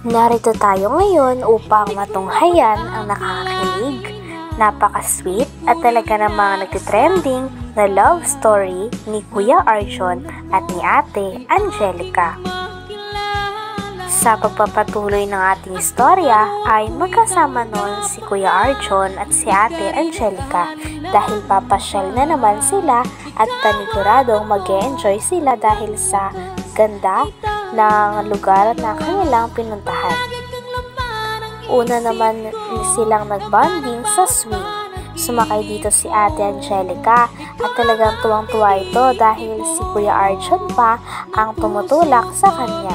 Narito tayo ngayon upang matunghayan ang nakakakilig, napaka-sweet at talaga namang nagtitrending na love story ni Kuya Arjon at ni Ate Angelica. Sa pagpapatuloy ng ating istorya ay magkasama noon si Kuya Arjon at si Ate Angelica dahil papasyal na naman sila at paniguradong mag-e-enjoy sila dahil sa ganda ng lugar na kanilang pinuntahan. Una naman silang nagbonding sa swing. Sumakay dito si Ate Angelica at talagang tuwang-tuwa ito dahil si Kuya Arjon pa ang tumutulak sa kanya.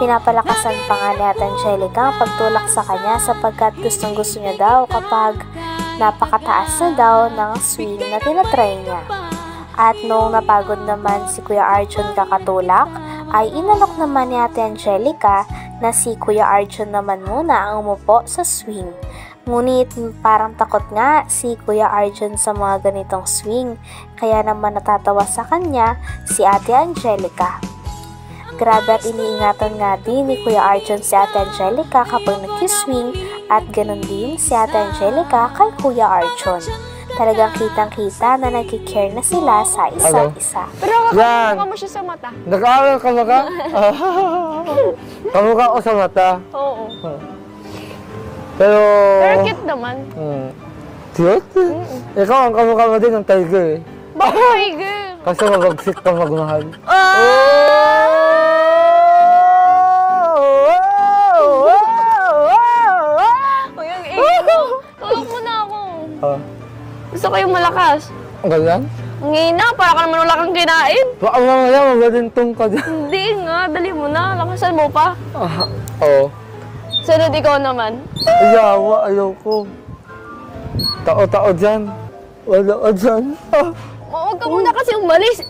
Pinapalakasan pa nga ni Ate Angelica ang pagtulak sa kanya sapagkat gustong-gusto niya daw kapag napakataas na daw ng swing na tinatry niya. At noong napagod naman si Kuya Arjon kakatulak, ay inalok naman ni Ate Angelica na si Kuya Arjon naman muna ang umupo sa swing. Ngunit parang takot nga si Kuya Arjon sa mga ganitong swing, kaya naman natatawa sa kanya si Ate Angelica. Grabe at iniingatan nga din ni Kuya Arjon si Ate Angelica kapag nag-swing at ganun din si Ate Angelica kay Kuya Arjon. Talagang kitang-kita na nag-care na sila sa isa't isa. Pero kamukha mo siya sa mata. Nag-aaral ka ba ka? Kamukha ko sa mata. Oo. Pero cute naman. Cute? Ikaw ang kamukha mo din ng tiger eh. Bakit tiger? Kasi mabagsik ka magmahal. Tulog mo na ako. Gusto ko yung malakas. Ganyan? Ngina, para ka naman wala kang kinain. Baka mamaya magalintong ka dyan. Hindi nga, dali mo na. Lakasan mo pa. Oo. Sunod ikaw naman. Ayawa, ayoko. Tao-tao dyan. Wala ka dyan. Huwag ka muna kasi umalis.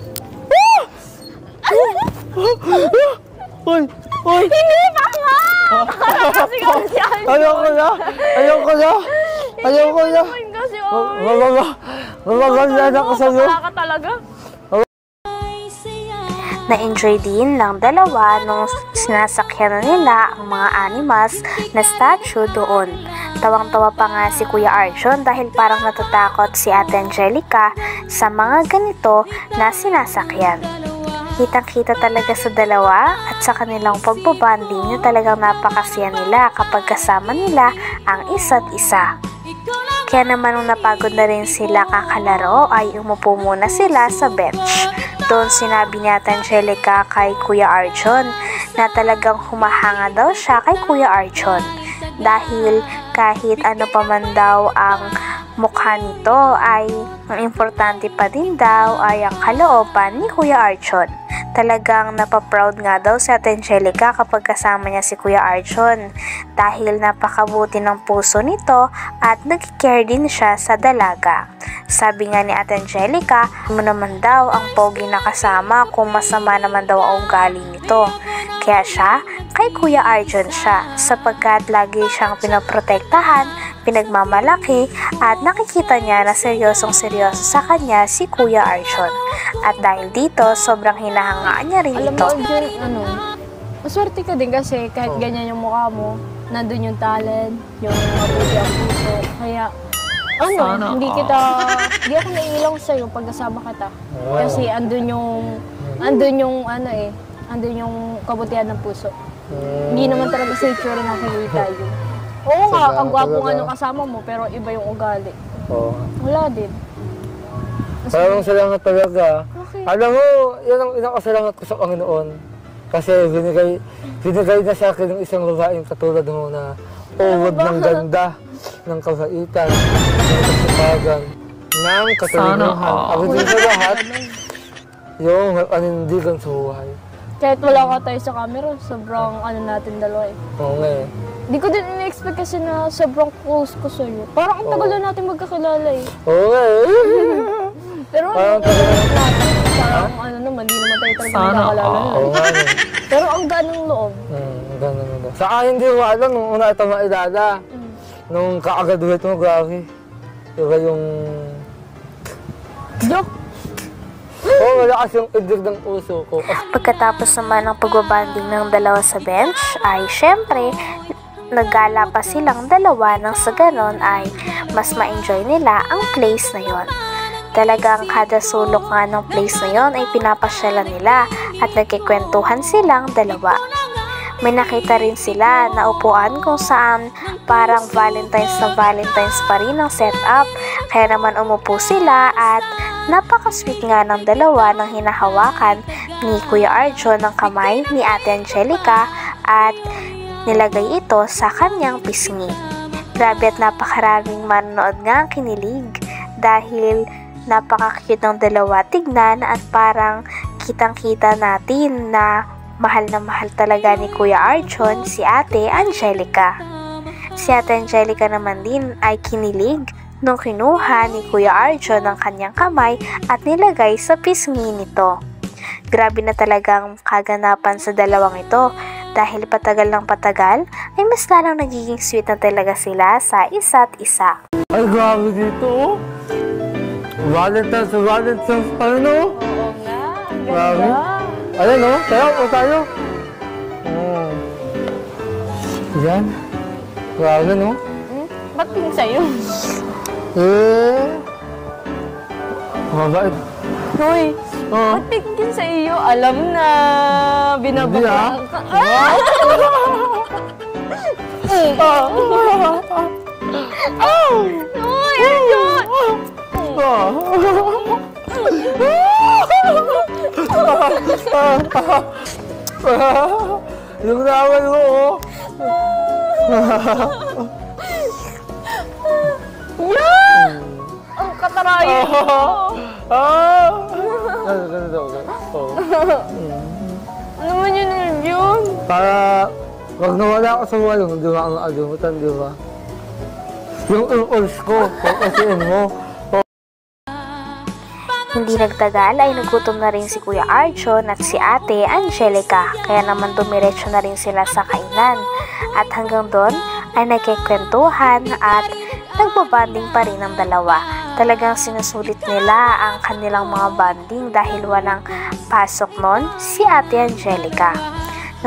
Uy! Uy! Hindi pa nga! Kasi kami dyan. Ayoko na! Ayoko na! Ayoko na! Kasi Mamaganda ako sa'yo. Wala ka talaga. Na-enjoy din ng dalawa nung sinasakyan na nila ang mga animals na statue doon. Tawang-tawa pa nga si Kuya Arjon dahil parang natatakot si Ate Angelica sa mga ganito na sinasakyan. Kitang-kita talaga sa dalawa at sa kanilang pagbabanding na talagang napakasaya nila kapag kasama nila ang isa't isa. Kaya naman nung napagod na rin sila kakalaro ay umupo muna sila sa bench. Doon sinabi ni Ate Angelica kay Kuya Arjon na talagang humahanga daw siya kay Kuya Arjon. Dahil kahit ano pa man daw ang mukha nito ay ang importante pa din daw ay ang kalooban ni Kuya Arjon. Talagang napaproud nga daw si Ate Angelica kapag kasama niya si Kuya Arjon dahil napakabuti ng puso nito at nag-care din siya sa dalaga. Sabi nga ni Ate Angelica, mo naman daw ang pogi na kasama kung masama naman daw ang ugali nito. Kaya siya, kay Kuya Arjon siya sapagkat lagi siyang pinoprotektahan, pinagmamalaki at nakikita niya na seryosong-seryoso sa kanya si Kuya Arjon. At dahil dito, sobrang hinahangaan niya rin ito. Alam mo, Arjon, maswerte ka din kasi kahit ganyan yung mukha mo, nandun yung talent, yung mabuti ang puso. Kaya, hindi ako naiilang sa'yo pag kasama kita. Kasi andun yung kabutihan ng puso. Hindi naman talaga sa itsura nakikita yun. Oo nga, ang gwapo nga nung kasama mo, pero iba yung ugali. Wala din. Maraming salamat talaga. Okay. Alam mo, yan ang inakasalamat ko sa Panginoon. Kasi binigay na sa akin ng isang babaeng katulad mo na uwad ng ganda, ng kabaitan, ng kasipagan, ng katulunuhan. Ako din sa lahat, yung panindigan sa buhay. Kahit wala ka tayo sa camera, sobrang natin dalawa eh. Oo nga eh. Di ko din in-expect kasi na sobrang close ko sa'yo. Parang ang tagal na natin magkakilala eh. Oo nga eh. Pero parang naman, di naman tayo talaga magkakalala. Oo nga eh. Pero ang ganong loob. Ganun. Sa akin hindi ko alam nung una ito mailala. Nung ka-graduate mo, grabe. Iba yung... Joke! Oo, malakas yung idig ng puso ko. Pagkatapos naman ng pagbabanding ng dalawa sa bench ay syempre naggala pa silang dalawa nang sa ganon ay mas ma-enjoy nila ang place na yon. Talagang kada sulok nga ng place na yon ay pinapasyalan nila at nagkikwentuhan silang dalawa. May nakita rin sila na upuan kung saan parang Valentine's pa rin ang setup. Kaya naman umupo sila at napaka-sweet nga ng dalawa nang hinahawakan ni Kuya Arjon ng kamay ni Ate Angelica at nilagay ito sa kanyang pisngi. Grabe at napakaraming manonood nga ang kinilig dahil napaka-cute ng dalawa tignan at parang kitang-kita natin na mahal na mahal talaga ni Kuya Arjon si Ate Angelica. Si Ate Angelica naman din ay kinilig nung kinuha ni Kuya Arjon ang kanyang kamay at nilagay sa pisngi nito. Grabe na talagang kaganapan sa dalawang ito dahil patagal ng patagal ay mas lalong nagiging sweet na talaga sila sa isa't isa. Ay, grabe dito. Valentine's pa rin, no? Oo nga, ang Grabe. ganda. Ayan, no? Tayo. Yan. Grabe, no? Ba't pink sa'yo? Mabait. Hoy, Oo. ba't pink din sa iyo? Alam na, binabaklaan ka. Hoy, Arjon! Yung naman mo, oh. Yan! Ang katarayan mo! Ganito. Ano man yun, Arjon? Para wag nawala ako sa walong, di ba ang alimutan, di ba? Yung ulls ko, kukasiin mo. Hindi nagtagal ay nagutom na rin si Kuya Arjon at si Ate Angelica, kaya naman dumiretso na rin sila sa kainan. At hanggang doon ay nagkikwentuhan at nagbabanding pa rin ang dalawa. Talagang sinusulit nila ang kanilang mga banding dahil walang pasok nun si Ate Angelica.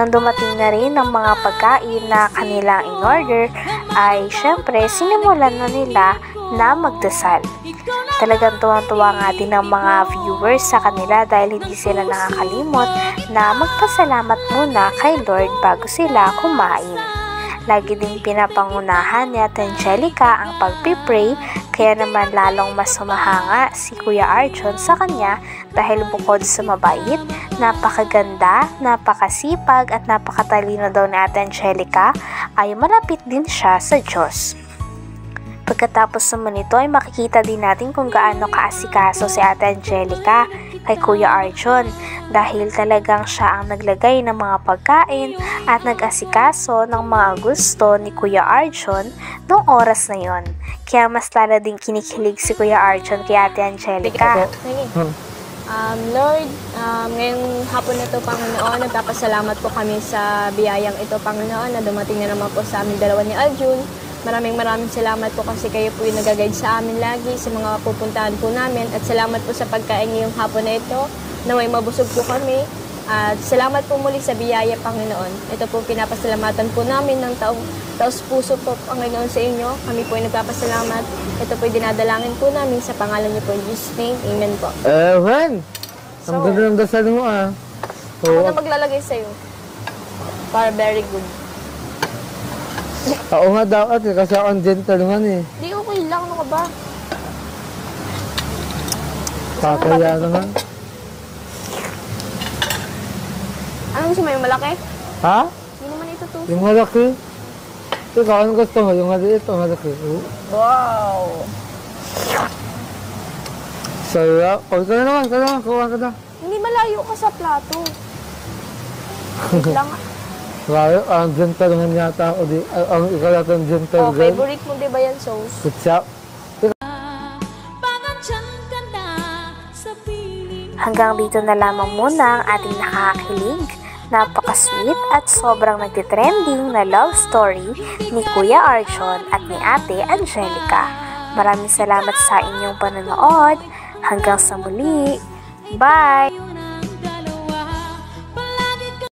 Nang dumating na rin ang mga pagkain na kanilang in-order ay syempre sinimulan na nila na magdasal. Talagang tuwang-tuwa nga din ang mga viewers sa kanila dahil hindi sila nakakalimot na magpasalamat muna kay Lord bago sila kumain. Lagi ding pinapangunahan ni Ate Angelica ang pagpipray, kaya naman lalong mas humahanga si Kuya Arjon sa kanya dahil bukod sa mabait, napakaganda, napakasipag at napakatalino daw ni Ate Angelica ay malapit din siya sa Diyos. Pagkatapos naman ito ay makikita din natin kung gaano kaasikaso si Ate Angelica kay Kuya Arjon dahil talagang siya ang naglagay ng mga pagkain at nag-asikaso ng mga gusto ni Kuya Arjon noong oras na yon. Kaya mas lalo din kinikilig si Kuya Arjon kay Ate Angelica. Lord, ngayong hapon na ito, Panginoon, nagpapasalamat po kami sa biyayang ito, Panginoon, na dumating na naman po sa amin dalawa ni Arjon. Maraming salamat po kasi kayo po yung nag-guide sa amin lagi sa mga pupuntahan po namin. At salamat po sa pagkain ngayong hapon na ito, na may mabusog po kami. At salamat po muli sa biyaya, Panginoon. Ito po pinapasalamatan po namin ng taos puso po, Panginoon, sa inyo. Kami po ay nagpapasalamat. Ito po ay dinadalangin po namin sa pangalan niyo po in Jesus' name. Amen po. Ewan! Ang ganda ng dasal mo, ah. Ako na maglalagay sa'yo. Para very good. Oo nga dapat eh, kasi ako ang gentleman eh. Di okay lang, ano ka ba? Kakaya naman. Ano gusto mo, yung malaki? Ha? Hindi naman ito to. Yung malaki? Ikaw, anong gusto mo? Yung maliit o malaki? Wow! Sarap. O, ikaw na naman, kuha ka na. Hindi malayo ka sa plato. Wait lang. Grabe, ang gentleman yata ako di. Ang ikaw yata ang gentleman. Oh, favorite mo di ba yan, sauce? Good job. Hanggang dito na lamang muna ang ating nakakakilig, napaka-sweet at sobrang nagtitrending na love story ni Kuya Arjon at ni Ate Angelica. Maraming salamat sa inyong panonood. Hanggang sa muli. Bye!